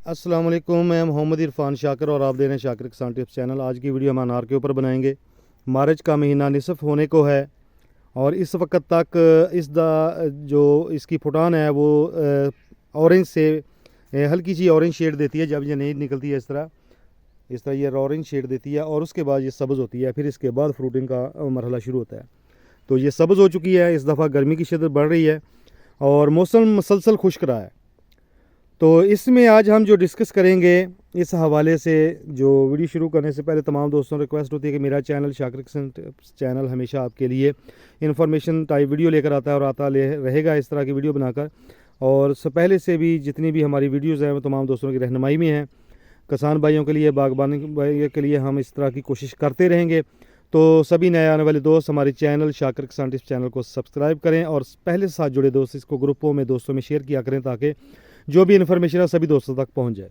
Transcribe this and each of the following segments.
अस्सलाम वालेकुम, मैं मोहम्मद इरफान शाकिर और आप दे रहे हैं शाकिर किसान टिप्स चैनल। आज की वीडियो हम अनार के ऊपर बनाएंगे। मार्च का महीना निसफ होने को है और इस वक्त तक जो इसकी फुटान है वो ऑरेंज से हल्की सी ऑरेंज शेड देती है। जब ये नहीं निकलती है इस तरह ये ऑरेंज शेड देती है और उसके बाद ये सब्ज़ होती है। फिर इसके बाद फ्रूटिंग का मरहला शुरू होता है। तो ये सब्ज़ हो चुकी है। इस दफ़ा गर्मी की शिद्दत बढ़ रही है और मौसम मुसलसल खुश्क रहा है। तो इसमें आज हम जो डिस्कस करेंगे इस हवाले से, जो वीडियो शुरू करने से पहले तमाम दोस्तों रिक्वेस्ट होती है कि मेरा चैनल शाकिर किसान टिप्स चैनल हमेशा आपके लिए इन्फॉर्मेशन टाइप वीडियो लेकर आता है और रहेगा इस तरह की वीडियो बनाकर। और पहले से भी जितनी भी हमारी वीडियोज़ हैं वो तमाम दोस्तों की रहनुमाई में हैं। किसान भाइयों के लिए, बागबानी भाइयों के लिए हम इस तरह की कोशिश करते रहेंगे। तो सभी नए आने वाले दोस्त हमारे चैनल शाकिर किसान टिप्स चैनल को सब्सक्राइब करें और पहले से साथ जुड़े दोस्त इसको ग्रुपों में दोस्तों में शेयर किया करें ताकि जो भी इन्फॉर्मेशन है सभी दोस्तों तक पहुंच जाए।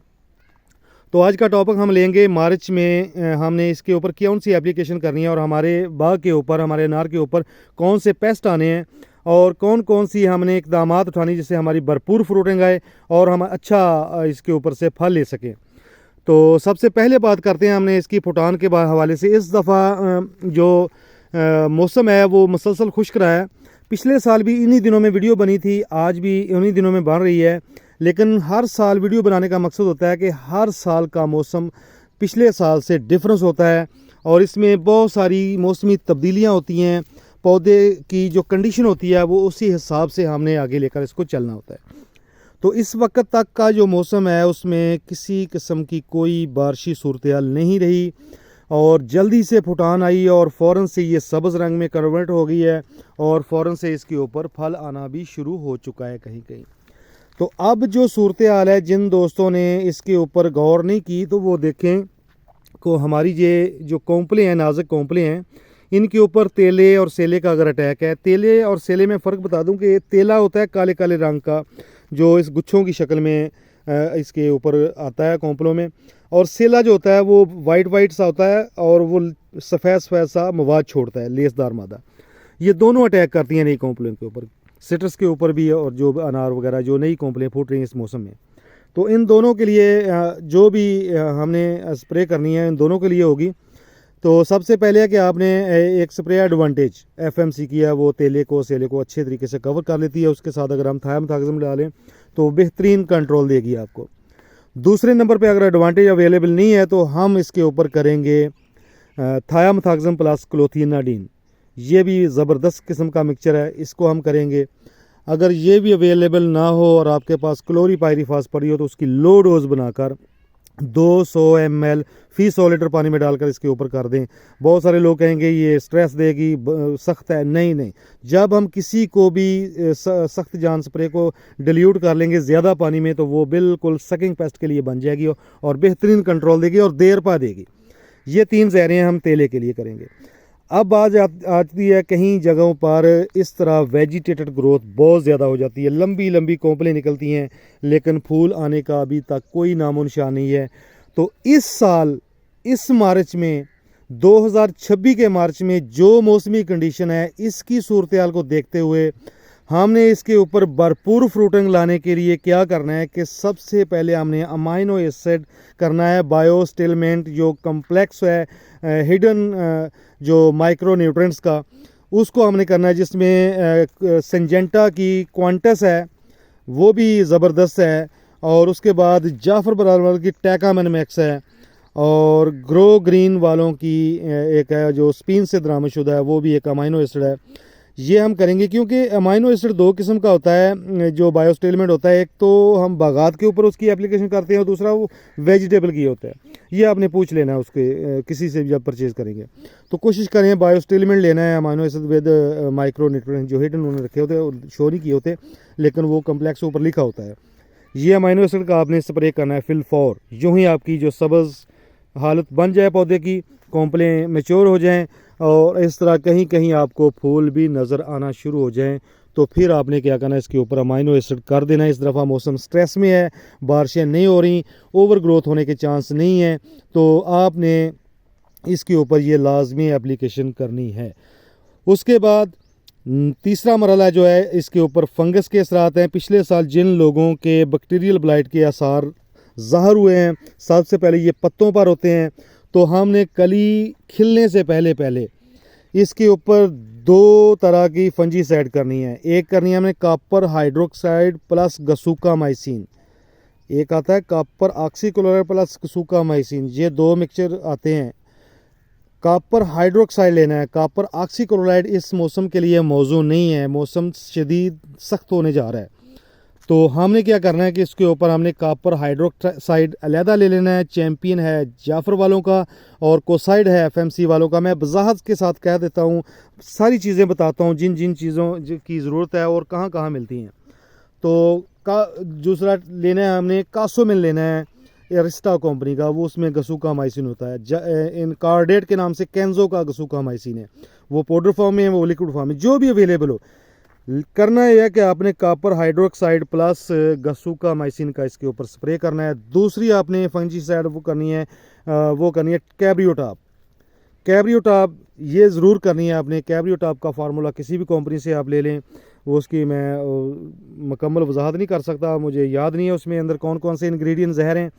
तो आज का टॉपिक हम लेंगे मार्च में हमने इसके ऊपर कौन सी एप्लीकेशन करनी है और हमारे बाग के ऊपर, हमारे अनार के ऊपर कौन से पेस्ट आने हैं और कौन कौन सी हमने इकदामात उठानी जिससे हमारी भरपूर फ्रूटिंग आए और हम अच्छा इसके ऊपर से फल ले सकें। तो सबसे पहले बात करते हैं हमने इसकी फुटान के हवाले से। इस दफ़ा जो मौसम है वो मुसलसल खुश्क रहा है। पिछले साल भी इन्हीं दिनों में वीडियो बनी थी, आज भी इन्हीं दिनों में बन रही है। लेकिन हर साल वीडियो बनाने का मकसद होता है कि हर साल का मौसम पिछले साल से डिफरेंस होता है और इसमें बहुत सारी मौसमी तब्दीलियां होती हैं। पौधे की जो कंडीशन होती है वो उसी हिसाब से हमने आगे लेकर इसको चलना होता है। तो इस वक्त तक का जो मौसम है उसमें किसी किस्म की कोई बारिशी सूरत हाल नहीं रही और जल्दी से फुटान आई और फ़ौरन से ये सब्ज़ रंग में कन्वर्ट हो गई है और फ़ौरन से इसके ऊपर फल आना भी शुरू हो चुका है कहीं कहीं। तो अब जो सूरत हाल है, जिन दोस्तों ने इसके ऊपर गौर नहीं की तो वो देखें को हमारी ये जो कोंपले हैं, नाजुक कोंपले हैं, इनके ऊपर तेले और सेले का अगर अटैक है। तेले और सेले में फ़र्क बता दूं कि तेला होता है काले काले रंग का जो इस गुच्छों की शक्ल में इसके ऊपर आता है कोंपलों में, और सेला जो होता है वो वाइट वाइट सा होता है और वो सफ़ेद सफ़ेद सा मवाद छोड़ता है, लेसदार मादा। ये दोनों अटैक करती हैं नई कोंपलों के ऊपर, सिट्रस के ऊपर भी और जो अनार वगैरह जो नई कोंपलें फूट रही हैं इस मौसम में। तो इन दोनों के लिए जो भी हमने स्प्रे करनी है इन दोनों के लिए होगी। तो सबसे पहले है कि आपने एक स्प्रे एडवांटेज FMC की है, वो तेले को सेले को अच्छे तरीके से कवर कर लेती है। उसके साथ अगर हम थायमथाक्सम डालें तो बेहतरीन कंट्रोल देगी आपको। दूसरे नंबर पे अगर एडवांटेज अवेलेबल नहीं है तो हम इसके ऊपर करेंगे थायमथाक्सम प्लस क्लोथिनाडीन। ये भी ज़बरदस्त किस्म का मिक्सचर है, इसको हम करेंगे। अगर ये भी अवेलेबल ना हो और आपके पास क्लोरीपायरिफास पड़ी हो तो उसकी लो डोज बनाकर 200 ml फी 100 लीटर पानी में डालकर इसके ऊपर कर दें। बहुत सारे लोग कहेंगे ये स्ट्रेस देगी, सख्त है। नहीं नहीं, जब हम किसी को भी सख्त जान स्प्रे को डिल्यूट कर लेंगे ज़्यादा पानी में तो वो बिल्कुल सकिंग पेस्ट के लिए बन जाएगी और बेहतरीन कंट्रोल देगी और देर पा देगी। ये 3 ज़हरें हम तेले के लिए करेंगे। अब बात आती है कहीं जगहों पर इस तरह वेजिटेटेड ग्रोथ बहुत ज़्यादा हो जाती है, लंबी लंबी कोंपलें निकलती हैं लेकिन फूल आने का अभी तक कोई नामो निशान नहीं है। तो इस साल इस मार्च में 2026 के मार्च में जो मौसमी कंडीशन है इसकी सूरत हाल को देखते हुए हमने इसके ऊपर भरपूर फ्रूटिंग लाने के लिए क्या करना है कि सबसे पहले हमने अमाइनो एसिड करना है, बायोस्टिलमेंट जो कम्प्लेक्स है हिडन जो माइक्रो न्यूट्रिएंट्स का, उसको हमने करना है, जिसमें सिंजेंटा की क्वांटस है वो भी ज़बरदस्त है और उसके बाद जाफ़र बरादर की टैकामन मैक्स है और ग्रो ग्रीन वालों की एक है जो स्पिन से दरामदशुदा है, वो भी एक अमाइनो एसिड है। ये हम करेंगे क्योंकि अमाइनो एसिड 2 किस्म का होता है जो बायोस्टिलमेंट होता है। एक तो हम बागात के ऊपर उसकी एप्लीकेशन करते हैं और दूसरा वो वेजिटेबल की होता है। ये आपने पूछ लेना है उसके किसी से जब परचेज़ करेंगे तो कोशिश करें बायोस्टिलमेंट लेना है, amino acid with micro nutrient जो हिडन उन्होंने रखे होते हैं, शो नहीं किए होते लेकिन वो कम्प्लेक्स ऊपर लिखा होता है। ये अमाइनो एसिड का आपने स्प्रे करना है फिल-4। यूँ ही आपकी जो सब्ज़ हालत बन जाए पौधे की, कोंपलें मैच्योर हो जाएं और इस तरह कहीं कहीं आपको फूल भी नज़र आना शुरू हो जाएं तो फिर आपने क्या करना है, इसके ऊपर अमाइनो एसिड कर देना है। इस दफ़ा मौसम स्ट्रेस में है, बारिशें नहीं हो रही, ओवर ग्रोथ होने के चांस नहीं है, तो आपने इसके ऊपर ये लाजमी एप्लीकेशन करनी है। उसके बाद तीसरा मरहला जो है इसके ऊपर फंगस के असरात हैं। पिछले साल जिन लोगों के बैक्टीरियल ब्लाइट के आसार ज़ाहिर हुए हैं, सबसे पहले ये पत्तों पर होते हैं। तो हमने कली खिलने से पहले पहले इसके ऊपर 2 तरह की फंजीसाइड करनी है। एक करनी है हमने कॉपर हाइड्रोक्साइड प्लस गसूकामाइसिन, एक आता है कॉपर ऑक्सीक्लोराइड प्लस गसूकामाइसिन, ये 2 मिक्सचर आते हैं। कॉपर हाइड्रोक्साइड लेना है, कॉपर ऑक्सीक्लोराइड इस मौसम के लिए मौजू नहीं है, मौसम शदीद सख्त होने जा रहा है। तो हमने क्या करना है कि इसके ऊपर हमने कॉपर हाइड्रोक्साइड अलहदा ले लेना है। चैम्पियन है जाफर वालों का और कोसाइड है एफएमसी वालों का। मैं वजाहत के साथ कह देता हूँ, सारी चीज़ें बताता हूँ जिन जिन चीज़ों की ज़रूरत है और कहाँ कहाँ मिलती हैं। तो दूसरा लेना है हमने कासोमिल लेना है एरिस्टा कंपनी का, वो उसमें गसूकामाइसिन होता है। इन कार्डेट के नाम से कैंजो का गसूकामाइसिन है, वो पाउडर फॉर्म में है, वो लिक्विड फॉर्म में, जो भी अवेलेबल हो। करना यह है कि आपने कॉपर हाइड्रोक्साइड प्लस गसूकामाइसिन का इसके ऊपर स्प्रे करना है। दूसरी आपने फंजीसाइड वो करनी है कैब्रियोटाप। कैब्रियोटाप ये ज़रूर करनी है आपने। कैब्रियोटाप का फार्मूला किसी भी कंपनी से आप ले लें, वो उसकी मैं मुकम्मल वजाहत नहीं कर सकता, मुझे याद नहीं है उसमें अंदर कौन कौन से इंग्रेडिएंट ज़हर हैं।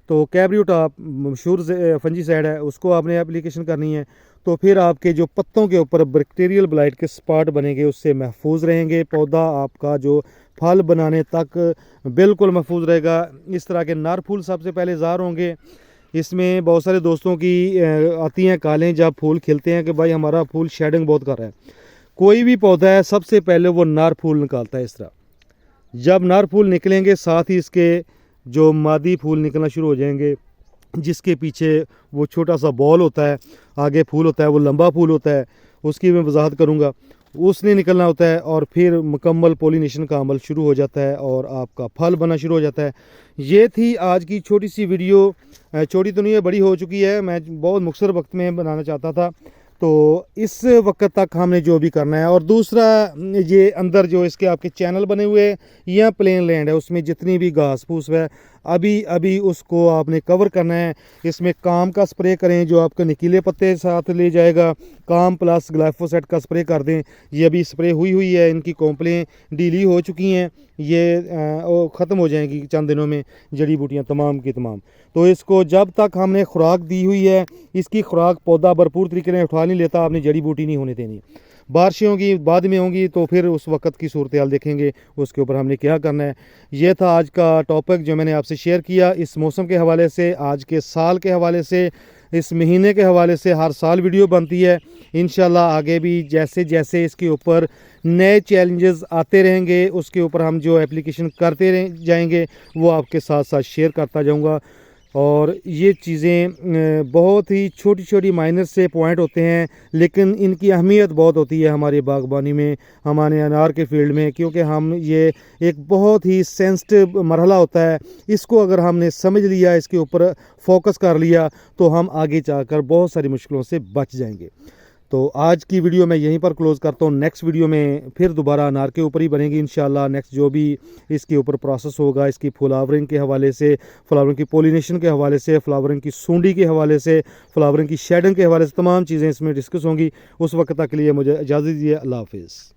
तो कैब्रियोटाप मशहूर फंजीसाइड है, उसको आपने एप्लीकेशन करनी है। तो फिर आपके जो पत्तों के ऊपर बैक्टीरियल ब्लाइट के स्पॉट बनेंगे उससे महफूज रहेंगे। पौधा आपका जो फल बनाने तक बिल्कुल महफूज रहेगा। इस तरह के नर फूल सबसे पहले ज़ाहिर होंगे। इसमें बहुत सारे दोस्तों की आती हैं कालें जब फूल खिलते हैं कि भाई हमारा फूल शेडिंग बहुत कर रहा है। कोई भी पौधा है सबसे पहले वो नर फूल निकालता है। इस तरह जब नर फूल निकलेंगे साथ ही इसके जो मादी फूल निकलना शुरू हो जाएंगे, जिसके पीछे वो छोटा सा बॉल होता है, आगे फूल होता है, वो लंबा फूल होता है, उसकी मैं वजाहत करूँगा। उसने निकलना होता है और फिर मुकम्मल पोलिनेशन का अमल शुरू हो जाता है और आपका फल बनना शुरू हो जाता है। ये थी आज की छोटी सी वीडियो। छोटी तो नहीं है, बड़ी हो चुकी है, मैं बहुत मुख्तसर वक्त में बनाना चाहता था। तो इस वक्त तक हमने जो भी करना है, और दूसरा ये अंदर जो इसके आपके चैनल बने हुए हैं या प्लेन लैंड है, उसमें जितनी भी घास फूस है अभी अभी उसको आपने कवर करना है। इसमें काम का स्प्रे करें जो आपके निकीले पत्ते साथ ले जाएगा। काम प्लस ग्लाइफोसेट का स्प्रे कर दें, ये अभी स्प्रे हुई है, इनकी कॉम्प्लें डीली हो चुकी हैं, ये ख़त्म हो जाएंगी चंद दिनों में जड़ी बूटियाँ तमाम की तमाम। तो इसको जब तक हमने खुराक दी हुई है, इसकी खुराक पौधा भरपूर तरीके से उठा नहीं लेता, आपने जड़ी बूटी नहीं होने देनी। बारिशें होंगी बाद में होंगी तो फिर उस वक्त की सूरत हाल देखेंगे, उसके ऊपर हमने क्या करना है। ये था आज का टॉपिक जो मैंने आपसे शेयर किया। इस मौसम के हवाले से, आज के साल के हवाले से, इस महीने के हवाले से हर साल वीडियो बनती है। इंशाल्लाह आगे भी जैसे जैसे इसके ऊपर नए चैलेंजेस आते रहेंगे, उसके ऊपर हम जो एप्लीकेशन करते जाएंगे वो आपके साथ साथ शेयर करता जाऊंगा। और ये चीज़ें बहुत ही छोटी छोटी माइनर से पॉइंट होते हैं, लेकिन इनकी अहमियत बहुत होती है हमारी बागबानी में, हमारे अनार के फील्ड में, क्योंकि हम ये एक बहुत ही सेंसिटिव मरहला होता है। इसको अगर हमने समझ लिया, इसके ऊपर फोकस कर लिया, तो हम आगे जाकर बहुत सारी मुश्किलों से बच जाएंगे। तो आज की वीडियो मैं यहीं पर क्लोज़ करता हूँ। नेक्स्ट वीडियो में फिर दोबारा अनार के ऊपर ही बनेगी इंशाल्लाह। नेक्स्ट जो भी इसके ऊपर प्रोसेस होगा, इसकी फ्लावरिंग के हवाले से, फ्लावरिंग की पोलिनेशन के हवाले से, फ्लावरिंग की सूंडी के हवाले से, फ्लावरिंग की शेडिंग के हवाले से, तमाम चीज़ें इसमें डिस्कस होंगी। उस वक्त तक के लिए मुझे इजाज़त दीजिए। अल्लाह हाफिज़।